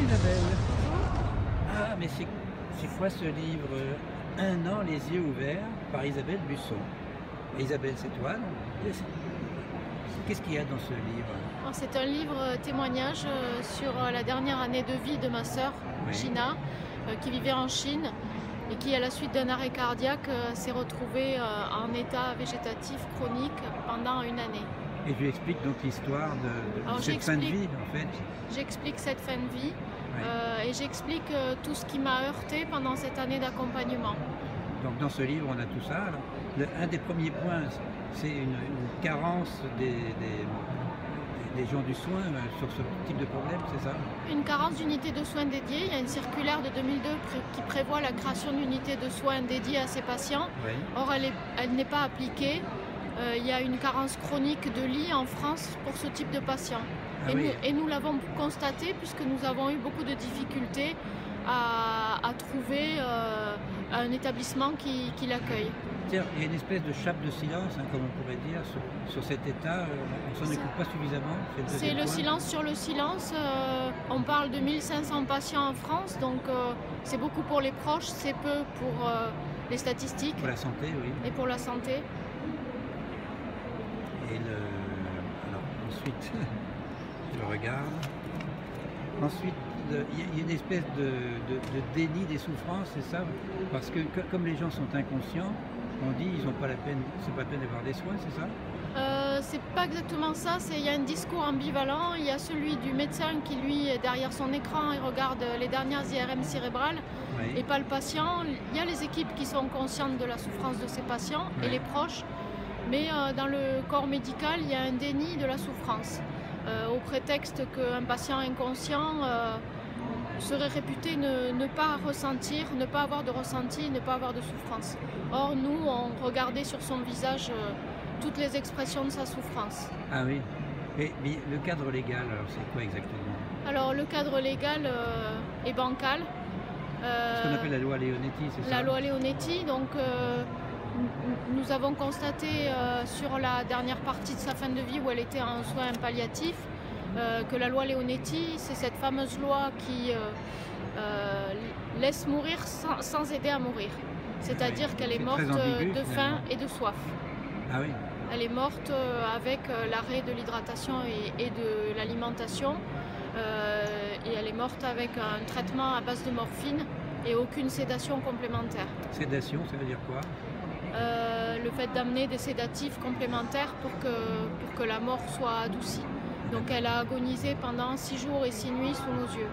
Isabelle. Ah, mais c'est quoi ce livre Un an, les yeux ouverts, par Isabelle Busson. Et Isabelle, c'est toi, non? Qu'est-ce qu'il y a dans ce livre? C'est un livre témoignage sur la dernière année de vie de ma sœur, Oui. Gina, qui vivait en Chine et qui, à la suite d'un arrêt cardiaque, s'est retrouvée en état végétatif chronique pendant une année. Et tu expliques donc l'histoire de cette fin de vie, en fait. J'explique cette fin de vie, Oui. et j'explique tout ce qui m'a heurté pendant cette année d'accompagnement. Donc dans ce livre, on a tout ça. Alors, un des premiers points, c'est une carence des gens du soin sur ce type de problème, c'est ça? Une carence d'unités de soins dédiées. Il y a une circulaire de 2002 qui prévoit la création d'unités de soins dédiées à ces patients. Oui. Or, elle n'est pas appliquée. Il y a une carence chronique de lits en France pour ce type de patients. Ah oui. Nous l'avons constaté puisque nous avons eu beaucoup de difficultés à trouver un établissement qui l'accueille. Il y a une espèce de chape de silence, hein, comme on pourrait dire, sur cet état. On s'en occupe pas suffisamment. C'est le silence sur le silence. On parle de 1500 patients en France, donc c'est beaucoup pour les proches, c'est peu pour les statistiques. Pour la santé, oui. Et pour la santé. Et alors, ensuite, je regarde. Ensuite, il y a une espèce de déni des souffrances, c'est ça? Parce que comme les gens sont inconscients, on dit ils n'ont pas la peine, c'est pas la peine d'avoir des soins, c'est ça? C'est pas exactement ça, il y a un discours ambivalent. Il y a celui du médecin qui, lui, est derrière son écran et regarde les dernières IRM cérébrales, Oui. et pas le patient. Il y a les équipes qui sont conscientes de la souffrance de ces patients, Oui. et les proches, mais dans le corps médical, il y a un déni de la souffrance, au prétexte qu'un patient inconscient serait réputé ne pas ressentir, ne pas avoir de ressenti, ne pas avoir de souffrance. Or, nous, on regardait sur son visage toutes les expressions de sa souffrance. Ah oui. Mais le cadre légal, alors c'est quoi exactement? Alors, le cadre légal est bancal. Ce qu'on appelle la loi Leonetti, c'est ça? La loi Leonetti, donc nous avons constaté sur la dernière partie de sa fin de vie où elle était en soins palliatifs que la loi Leonetti, c'est cette fameuse loi qui laisse mourir sans aider à mourir. C'est-à-dire Oui. C'est qu'elle est morte ambigu, de faim et de soif. Ah oui. Elle est morte avec l'arrêt de l'hydratation et de l'alimentation. Et elle est morte avec un traitement à base de morphine et aucune sédation complémentaire. Sédation, ça veut dire quoi? Le fait d'amener des sédatifs complémentaires pour que la mort soit adoucie. Donc elle a agonisé pendant 6 jours et 6 nuits sous nos yeux.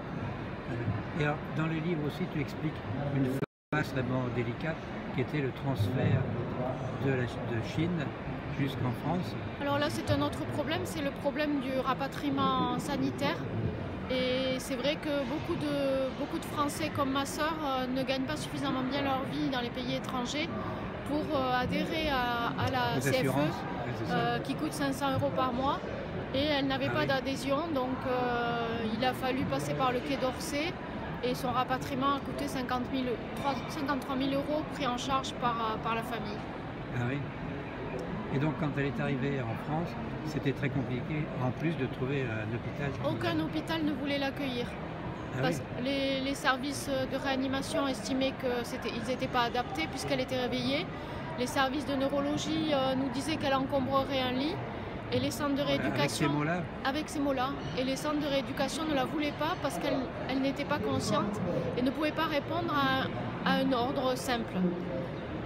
Et alors, dans le livre aussi, tu expliques une phase extrêmement délicate qui était le transfert de Chine jusqu'en France. Alors là, c'est un autre problème, c'est le problème du rapatriement sanitaire. Et c'est vrai que beaucoup de Français comme ma sœur ne gagnent pas suffisamment bien leur vie dans les pays étrangers pour adhérer à la CFE qui coûte 500 € par mois. Et elle n'avait pas d'adhésion, donc il a fallu passer par le Quai d'Orsay et son rapatriement a coûté 53 000 € pris en charge par la famille. Ah oui. Et donc quand elle est arrivée en France, c'était très compliqué en plus de trouver un hôpital. Aucun hôpital ne voulait l'accueillir. Parce que les services de réanimation estimaient qu'ils n'étaient pas adaptés puisqu'elle était réveillée. Les services de neurologie nous disaient qu'elle encombrerait un lit. Et les centres de rééducation, avec ces mots-là, et les centres de rééducation ne la voulaient pas parce qu'elle n'était pas consciente et ne pouvait pas répondre à un ordre simple.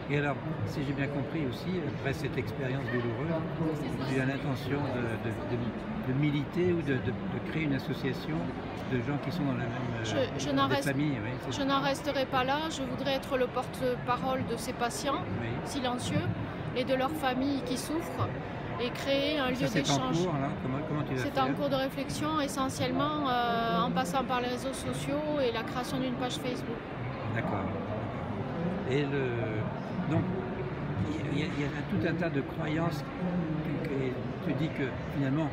Et alors, si j'ai bien compris aussi, après cette expérience douloureuse, tu as l'intention de militer ou de créer une association de gens qui sont dans la même famille. Oui, je n'en resterai pas là, je voudrais être le porte-parole de ces patients silencieux et de leurs familles qui souffrent. Et créer un lieu d'échange. C'est en cours de réflexion, essentiellement en passant par les réseaux sociaux et la création d'une page Facebook. D'accord. Et donc, il y a tout un tas de croyances. Tu dis que finalement,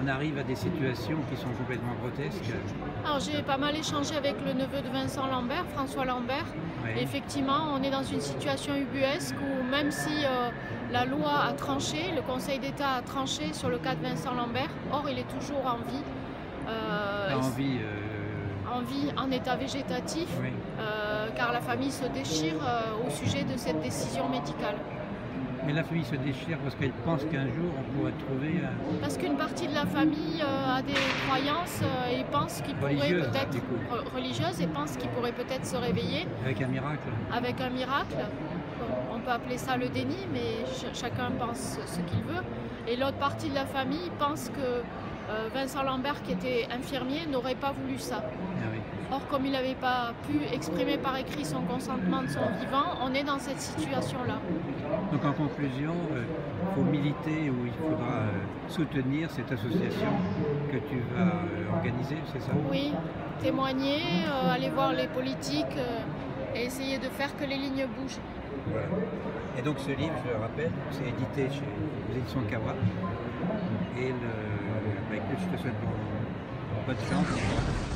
on arrive à des situations qui sont complètement grotesques. Alors j'ai pas mal échangé avec le neveu de Vincent Lambert, François Lambert. Oui. Et effectivement, on est dans une situation ubuesque où même si la loi a tranché, le Conseil d'État a tranché sur le cas de Vincent Lambert, or il est toujours en vie. En vie en vie en état végétatif, Oui. car la famille se déchire au sujet de cette décision médicale. Mais la famille se déchire parce qu'elle pense qu'un jour on pourrait trouver un... Parce qu'une partie de la famille a des croyances et pense qu'il pourrait Religieuse, peut-être du coup. religieuse et pense qu'il pourrait peut-être se réveiller Avec un miracle. avec un miracle. Bon, on peut appeler ça le déni, mais chacun pense ce qu'il veut. Et l'autre partie de la famille pense que Vincent Lambert, qui était infirmier, n'aurait pas voulu ça. Ah oui. Or, comme il n'avait pas pu exprimer par écrit son consentement de son vivant, on est dans cette situation-là. Donc en conclusion, il faut militer ou il faudra soutenir cette association que tu vas organiser, c'est ça? Oui, témoigner, aller voir les politiques et essayer de faire que les lignes bougent. Voilà. Et donc ce livre, je le rappelle, c'est édité chez les éditions Kawa. Et écoute, je te souhaite bonne chance.